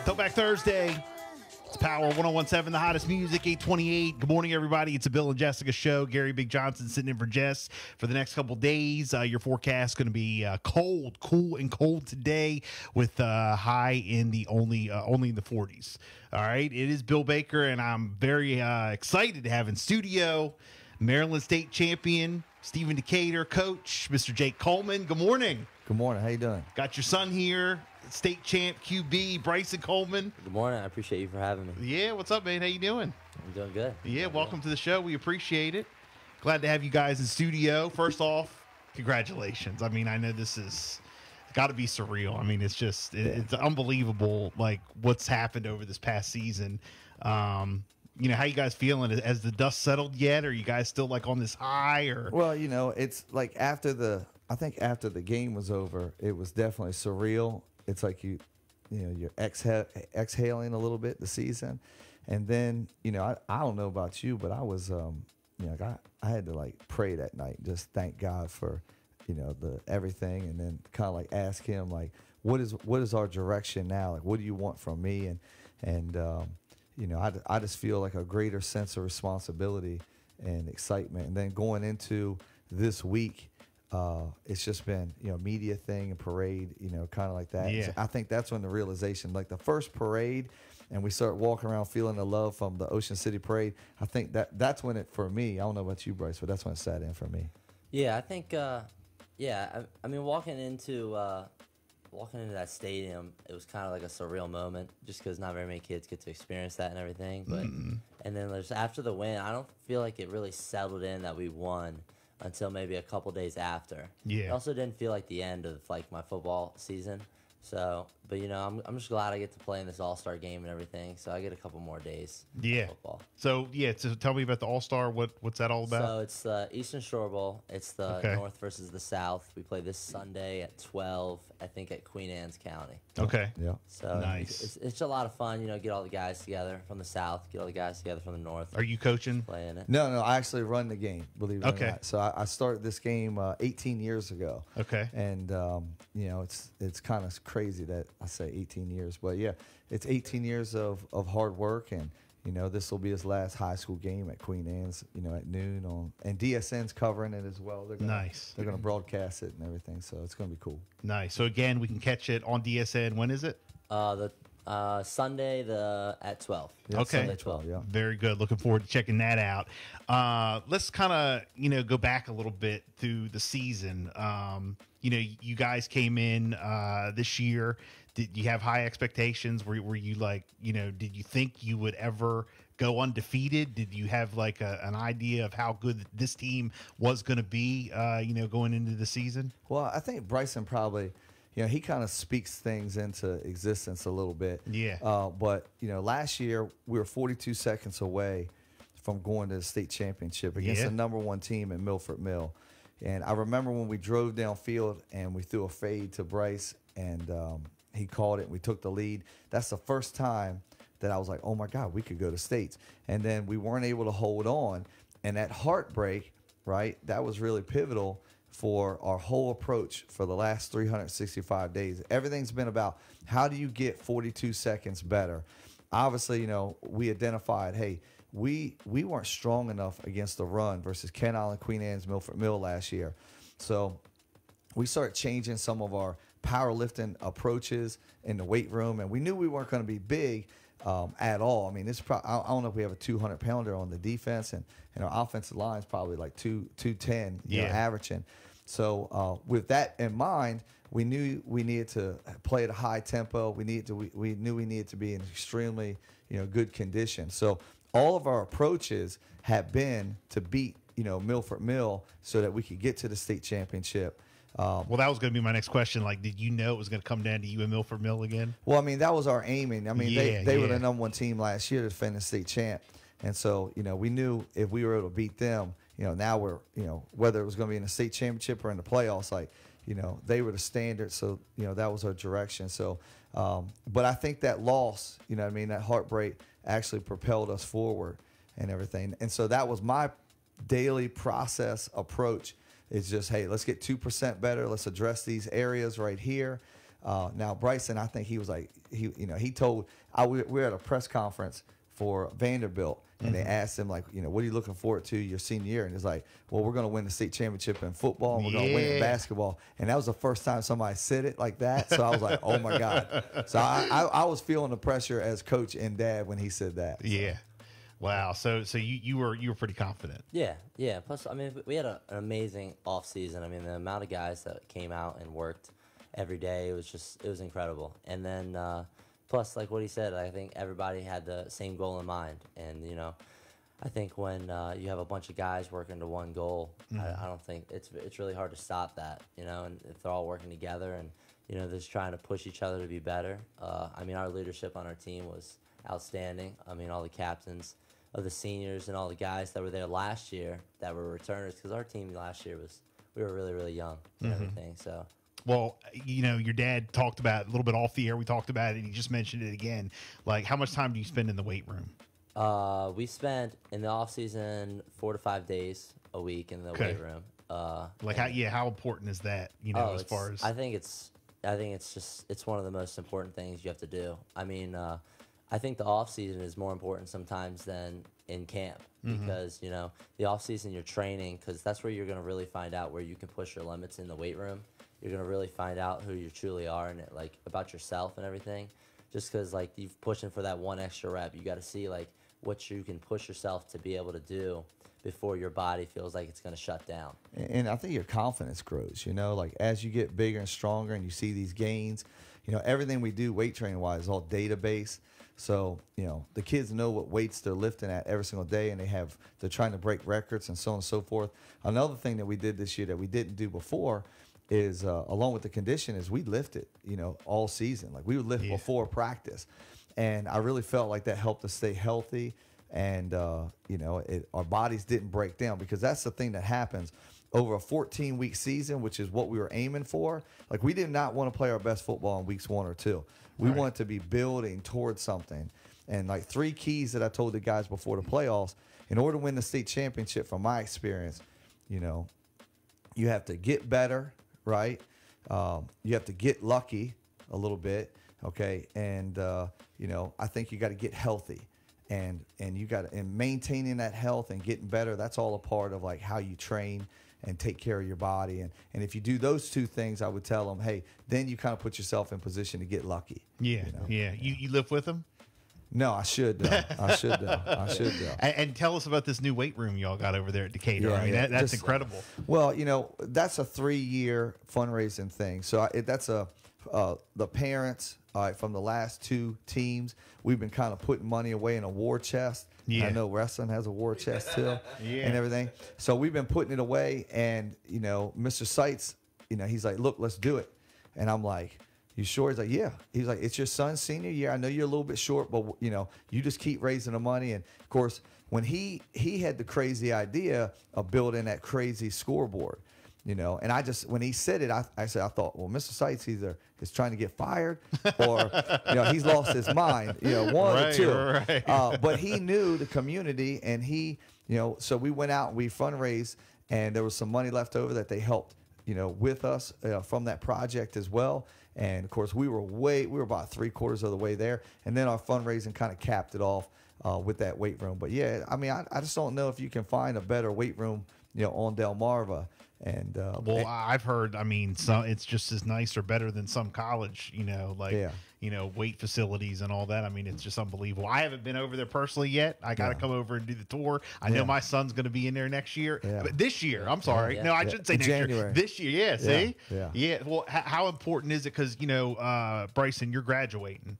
Throwback Thursday. It's Power 1017, the hottest music, 828. Good morning, everybody. It's a Bill and Jessica show. Gary Big Johnson sitting in for Jess for the next couple days. Your forecast is going to be cool and cold today with high in the only in the 40s. All right. It is Bill Baker, and I'm very excited to have in studio Maryland State champion, Stephen Decatur, coach, Mr. Jake Coleman. Good morning. Good morning. How you doing? Got your son here, state champ QB, Brycen Coleman. Good morning. I appreciate you for having me. Yeah, what's up, man? How you doing? I'm doing good. Yeah, welcome to the show. We appreciate it. Glad to have you guys in studio. First off, congratulations. I mean, I know this is got to be surreal. I mean, it's just it's unbelievable, like what's happened over this past season. You know, how you guys feeling? Has the dust settled yet? Or are you guys still like on this high? Or well, you know, it's like after the game was over, it was definitely surreal. It's like you're exhaling a little bit the season, and then I don't know about you, but I was I had to like pray that night, just thank God for the everything, and then kind of like ask Him like what is our direction now? Like what do you want from me? And I just feel like a greater sense of responsibility and excitement, and then going into this week. It's just been, media thing and parade, kind of like that. Yeah. So I think that's when the realization, like the first parade, and we start walking around feeling the love from the Ocean City parade. I think that's when it, for me, I don't know about you, Bryce, but that's when it sat in for me. Yeah, I think, I mean, walking into that stadium, it was kind of like a surreal moment, just because not very many kids get to experience that and everything. But and then there's after the win, I don't feel like it really settled in that we won until maybe a couple days after. Yeah. It also didn't feel like the end of like my football season. So, but I'm just glad I get to play in this All-Star game and everything. So I get a couple more days. Yeah. Of football. So tell me about the All-Star. What's that all about? So it's the Eastern Shore Bowl. It's the North versus the South. We play this Sunday at 12, I think, at Queen Anne's County. Okay. Yeah. So nice. It's a lot of fun, get all the guys together from the South, get all the guys together from the North. Are you coaching? Playing it. No, I actually run the game, believe it or Okay. not. So I started this game 18 years ago. Okay. And, it's kind of crazy that I say 18 years. But, yeah, it's 18 years of hard work. And, this will be his last high school game at Queen Anne's, at noon. And DSN's covering it as well. They're going to broadcast it and everything. So it's going to be cool. Nice. So, again, we can catch it on DSN. When is it? Sunday at 12. Yeah, Okay. Sunday 12, yeah. Very good. Looking forward to checking that out. Let's kind of, go back a little bit through the season. You guys came in this year. Did you have high expectations? Were you like, did you think you would ever go undefeated? Did you have like an idea of how good this team was going to be, going into the season? Well, I think Brycen probably, he kind of speaks things into existence a little bit. Yeah. But, last year we were 42 seconds away from going to the state championship against the number one team in Milford Mill. And I remember when we drove downfield and we threw a fade to Bryce, and he called it and we took the lead. That's the first time that I was like, oh, my God, we could go to states. And then we weren't able to hold on. And that heartbreak, right, that was really pivotal for our whole approach for the last 365 days. Everything's been about how do you get 42 seconds better? Obviously, we identified, hey, we weren't strong enough against the run versus Kent Island, Queen Anne's, Milford Mill last year. So we started changing some of our powerlifting approaches in the weight room, and we knew we weren't going to be big at all. I mean, I don't know if we have a 200-pounder on the defense, and our offensive line is probably like 210, averaging. So with that in mind, we knew we needed to play at a high tempo. We knew we needed to be in extremely good condition. So all of our approaches have been to beat Milford Mill so that we could get to the state championship. Well, that was going to be my next question. Like, did you know it was going to come down to you and Milford Mill again? Well, I mean, that was our aiming. I mean, they were the number one team last year to defend the state champ. And so, we knew if we were able to beat them, now we're, whether it was going to be in the state championship or in the playoffs, like, they were the standard. So, that was our direction. So, but I think that loss, that heartbreak actually propelled us forward and everything. And so that was my daily process approach. It's just, hey, let's get 2% better. Let's address these areas right here. Now Brycen, I think he was like he told we were at a press conference for Vanderbilt, and they asked him like, what are you looking forward to your senior year? And he's like, well, we're going to win the state championship in football, and we're going to win in basketball. And that was the first time somebody said it like that. So I was like, oh my God. So I was feeling the pressure as coach and dad when he said that. So. Yeah. Wow. So you were pretty confident. Yeah. Plus, I mean, we had an amazing off season. I mean, the amount of guys that came out and worked every day, it was incredible. And then, plus, like what he said, I think everybody had the same goal in mind. And, I think when you have a bunch of guys working to one goal, I don't think it's really hard to stop that, and if they're all working together and, they're just trying to push each other to be better. I mean, our leadership on our team was outstanding. I mean, all the captains of the seniors and all the guys that were there last year that were returners, because our team last year we were really, really young and everything, so. Well, your dad talked about it a little bit off the air. We talked about it, and he just mentioned it again. Like, how much time do you spend in the weight room? We spent in the off season 4 to 5 days a week in the weight room. How important is that? As far as I think it's one of the most important things you have to do. I mean, I think the off season is more important sometimes than in camp because the off season you're training, because that's where you're going to really find out where you can push your limits in the weight room. You're going to really find out who you truly are and like about yourself and everything. Just because like you're pushing for that one extra rep, you got to see like what you can push yourself to be able to do before your body feels like it's going to shut down. And I think your confidence grows, like as you get bigger and stronger and you see these gains, everything we do weight training wise is all database. So, the kids know what weights they're lifting at every single day, and they're trying to break records and so on and so forth. Another thing that we did this year that we didn't do before is, along with the condition, is we lifted, all season. Like we would lift before practice. And I really felt like that helped us stay healthy. And, our bodies didn't break down, because that's the thing that happens over a 14-week season, which is what we were aiming for. Like we did not want to play our best football in weeks 1 or 2. We wanted to be building towards something. And like 3 keys that I told the guys before the playoffs, in order to win the state championship, from my experience, you have to get better, right? You have to get lucky a little bit, okay? And, I think you got to get healthy. And maintaining that health and getting better, that's all a part of like how you train and take care of your body. And if you do those 2 things, I would tell them, hey, then you kind of put yourself in position to get lucky. Yeah, yeah. You live with them? No, I should though. I should though. And tell us about this new weight room y'all got over there at Decatur. I mean, that's incredible. Well, that's a 3-year fundraising thing. So that's the parents from the last 2 teams. We've been kind of putting money away in a war chest. Yeah. I know wrestling has a war chest too, and everything. So we've been putting it away, and Mr. Seitz, he's like, look, let's do it. And I'm like, you sure? He's like, yeah. He's like, it's your son's senior year. I know you're a little bit short, but you just keep raising the money. And of course, when he had the crazy idea of building that crazy scoreboard, and when he said it, I thought, well, Mr. Seitz either is trying to get fired or, he's lost his mind, one of the two. Right. But he knew the community, and he, so we went out and we fundraised, and there was some money left over that they helped, with us from that project as well. And of course, we were about 3/4 of the way there. And then our fundraising kind of capped it off with that weight room. But yeah, I mean, I just don't know if you can find a better weight room, on Delmarva. And I've heard, I mean, it's just as nice or better than some college, weight facilities and all that. I mean, it's just unbelievable. I haven't been over there personally yet. I got to come over and do the tour. I know my son's going to be in there next year. But this year, I'm sorry. No, I shouldn't say next year. This year, yeah. See, yeah. Well, how important is it? Because Brycen, you're graduating.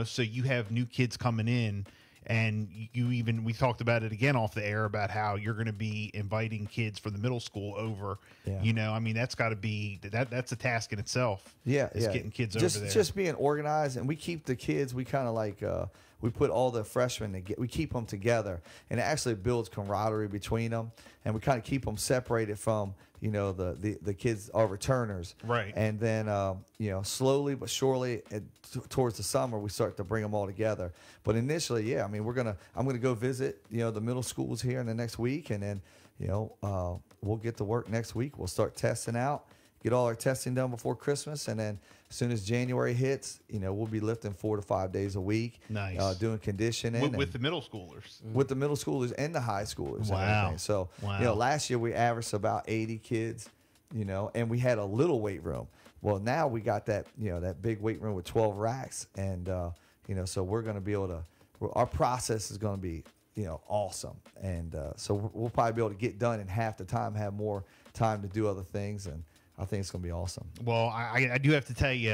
So you have new kids coming in. And we talked about it again off the air about how you're going to be inviting kids from the middle school over. Yeah. I mean, that's got to be that's a task in itself. Yeah, getting kids over there. Just being organized, and we keep the kids. We kind of like we put all the freshmen we keep them together, and it actually builds camaraderie between them. And we kind of keep them separated from the kids, our returners. Right. And then slowly but surely towards the summer we start to bring them all together. But initially, I mean, I'm gonna go visit the middle schools here in the next week, and then we'll get to work next week. We'll start testing out, get all our testing done before Christmas, and then as soon as January hits, we'll be lifting 4 to 5 days a week. Nice. Doing conditioning with the middle schoolers. with the middle schoolers and the high schoolers. Wow. And everything. So Wow. last year we averaged about 80 kids, and we had a little weight room. Well, now we got that that big weight room with 12 racks, and so we're going to be able to. Our process is going to be awesome, and so we'll probably be able to get done in half the time, have more time to do other things, and I think it's going to be awesome. Well, I do have to tell you,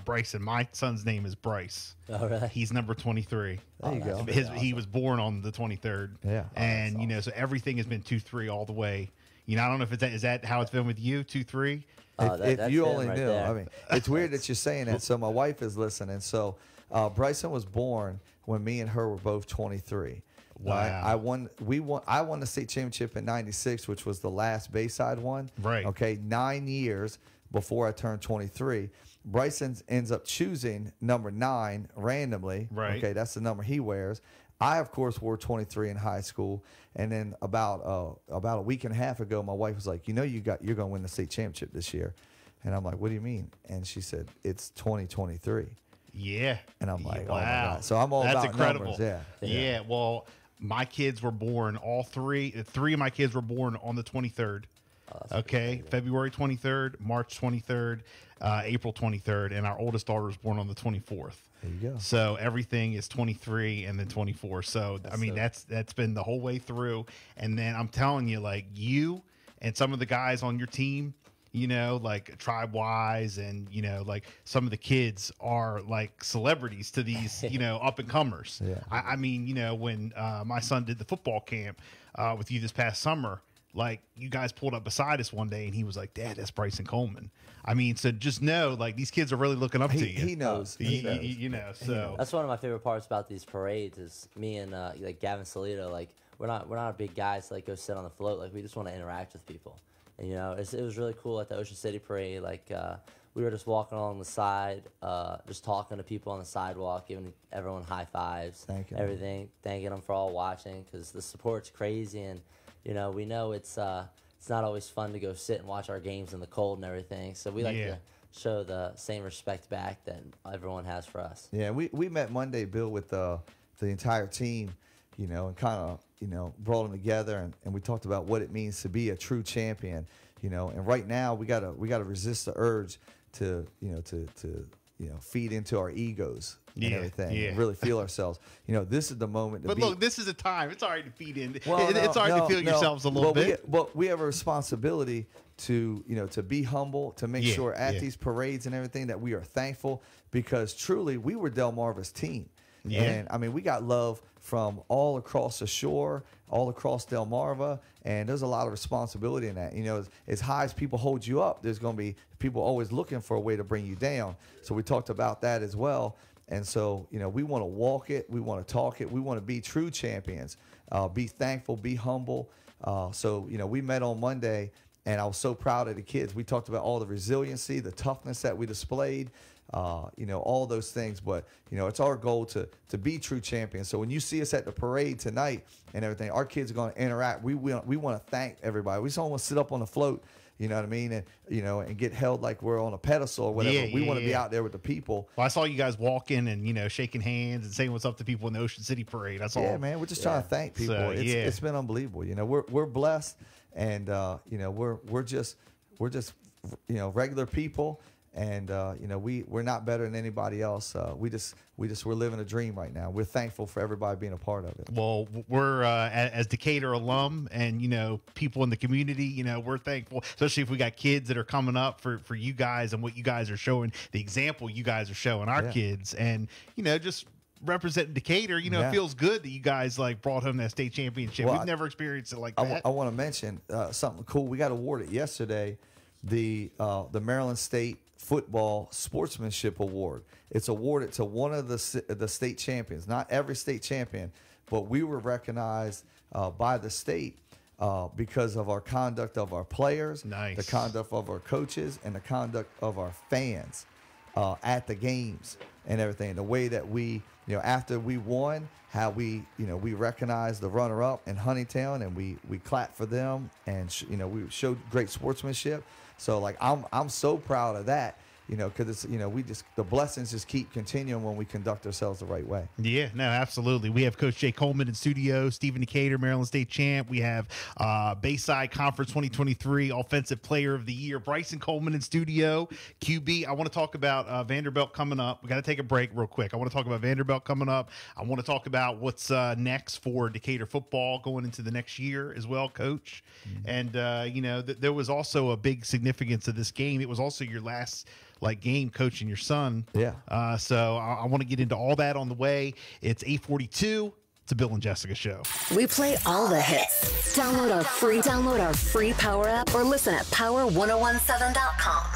Brycen, my son's name is Bryce. Oh, really? He's number 23. There you go. He was born on the 23rd. Yeah. And, so everything has been 2-3 all the way. I don't know if is that how it's been with you, 2-3? If you only knew. There. I mean, it's weird that you're saying that. So my wife is listening. So Brycen was born when me and her were both 23. Wow. I won the state championship in '96, which was the last Bayside one. Right. Okay, 9 years before I turned 23. Brycen ends up choosing number 9 randomly. Right. Okay, that's the number he wears. I, of course, wore 23 in high school, and then about a week and a half ago, my wife was like, you're going to win the state championship this year, and I'm like, what do you mean? And she said, it's 2023. Yeah. And I'm like, wow. oh my God. So I'm all That's about incredible. numbers. Yeah. Well, my kids were born, three of my kids were born on the 23rd. Okay. February 23rd, March 23rd, April 23rd, and our oldest daughter was born on the 24th. There you go. So everything is 23 and then 24. So that's been the whole way through. And then I'm telling you, like you and some of the guys on your team, like Tribe Wise, and like some of the kids are like celebrities to these up and comers. Yeah. I mean, when my son did the football camp with you this past summer, like you guys pulled up beside us one day and he was like, Dad, that's Brycen Coleman. I mean, so just know, like, these kids are really looking up to you. He knows. He knows. So That's one of my favorite parts about these parades is me and like Gavin Salito. Like we're not big guys to like go sit on the float. Like we just want to interact with people. And it was really cool at the Ocean City parade. Like we were just walking along the side, just talking to people on the sidewalk, giving everyone high fives, everything, thanking them for all watching because the support's crazy. And we know it's not always fun to go sit and watch our games in the cold and everything. So we like to show the same respect back that everyone has for us. Yeah, we met Monday, Bill, with the entire team, and kind of, brought them together, and we talked about what it means to be a true champion, and right now we gotta resist the urge to feed into our egos and everything, and really feel ourselves. This is the moment to But be. look, this is a time. It's all right to feed in. Well, it's all right to feel yourselves a little bit. But we have a responsibility to to be humble, to make sure at these parades and everything that we are thankful, because truly we were Delmarva's team. Yeah. And I mean, we got love from all across the shore, all across Delmarva, and there's a lot of responsibility in that. As high as people hold you up, there's going to be people always looking for a way to bring you down. So we talked about that as well. And so, we want to walk it, we want to talk it, we want to be true champions, be thankful, be humble. So, we met on Monday, and I was so proud of the kids. We talked about all the resiliency, the toughness that we displayed, all those things. But, it's our goal to be true champions. So when you see us at the parade tonight and everything, our kids are going to interact. We want to thank everybody. We just don't want to sit up on the float, you know what I mean? And, and get held like we're on a pedestal or whatever. We want to be out there with the people. Well, I saw you guys walking and, shaking hands and saying what's up to people in the Ocean City parade. That's all. Yeah, man. We're just trying to thank people. So, it's been unbelievable. We're blessed, and, we're just regular people. And we're not better than anybody else. We're living a dream right now. We're thankful for everybody being a part of it. Well, we're as Decatur alum and people in the community, we're thankful, especially if we got kids that are coming up for you guys and what you guys are showing, the example you guys are showing our kids, and just representing Decatur. It feels good that you guys like brought home that state championship. We've never experienced it like that. I want to mention something cool. We got awarded yesterday the Maryland State Football Sportsmanship Award. It's awarded to one of the state champions. Not every state champion, but we were recognized by the state because of our conduct of our players, the conduct of our coaches, and the conduct of our fans at the games and everything. The way that we, after we won, how we recognized the runner-up in Huntingtown, and we clapped for them, and we showed great sportsmanship. So like I'm so proud of that. Because it's, the blessings just keep continuing when we conduct ourselves the right way. Yeah, no, absolutely. We have Coach Jay Coleman in studio, Stephen Decatur, Maryland State champ. We have Bayside Conference 2023 Offensive Player of the Year, Brycen Coleman in studio, QB. I want to talk about Vanderbilt coming up. We got to take a break real quick. I want to talk about Vanderbilt coming up. I want to talk about what's next for Decatur football going into the next year as well, Coach. And, there was also a big significance of this game. It was also your last game coaching your son. Yeah. So I want to get into all that on the way. It's 8:42. It's a Bill and Jessica show. We play all the hits. Download our free Power app or listen at power1017.com.